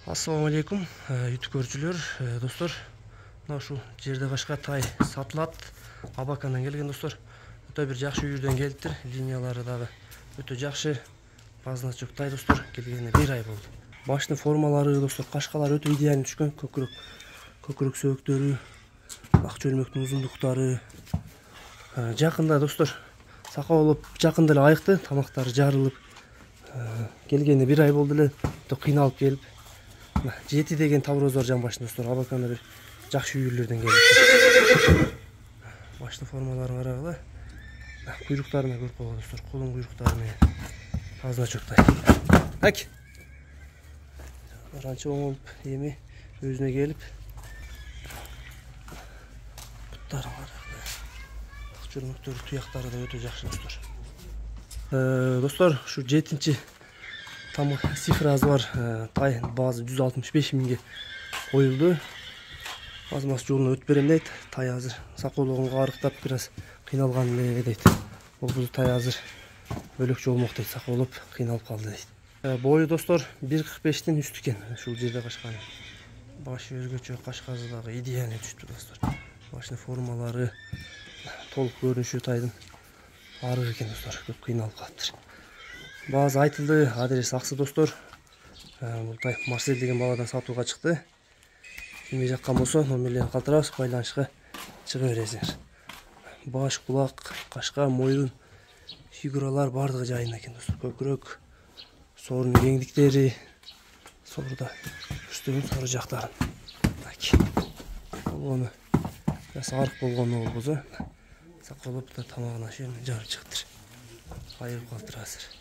Assalamu алейкум, YouTube көрүүчүлөр, достор. Мына ушул жерде башка тай сатылат. Абакандан келген достор. Өтө бир жакшы үйүрдөн келиптир. Линиялары дагы өтө жакшы. Базначок тай достор. Келгенине 1 ай болду. Башны формалары достор, кашкалары өтө идеаль түшкөн. Көкүрөк сөбөктөрү, бак чөлмөктүн узундуктары. Жакында достор, сакал болуп жакында эле айыкты. Тамактары жарылып. Келгенине 1 ай болду эле. Өтө кыйналып келип. Жети деген тавроз бар жан башында достор. Абаканда бир жакшы үйүрлөрдөн келди. Башты формаларын карагыла. Куйруктарына көрүп койгон достор. Колун куйруктары менен базначок тай. Так. Ранчо оңолуп, эми өзүнө келип. Буттары карагыла. Чөрмөктөрү, туяктары да өтө жакшы достор. Достор, ушу 7-чи там цифрасы бар тай базы 165 миңге коюлду. Азмас жолуна өтүп берем дейт. Тай азыр сакоолугунга арыктап бир аз кыйналган эле дейт. Бул тай азыр бөлөкчө болмок дейт, сакоолуп кыйналып калды дейт. Бою достор 1.45тен үстү экен. Ушул жерде кашканы. Башы өзгөчө, кашкасы дагы идеаль түштү достор. Башынын формалары, толук көрүнүшү тайдын арык экен достор. Көп кыйналып калыптыр. Базы айтылды, адрес аксы достор. Бул тай Марсель деген баладан сатууга чыкты. Кимге жаккан болсо номерлерин калтырабыз, байланышка чыга бересиңер. Баш, кулак, кашка, мойун, фигуралар бардыгы жайында экен достор. Көкүрөк, соорунун кеңдиктери, сооруда үстүнүн сору жактарын. Болгону biraz арык болгону болбосо, сакалып да тамагына жарып чыктыр. Айырып калтыр азыр.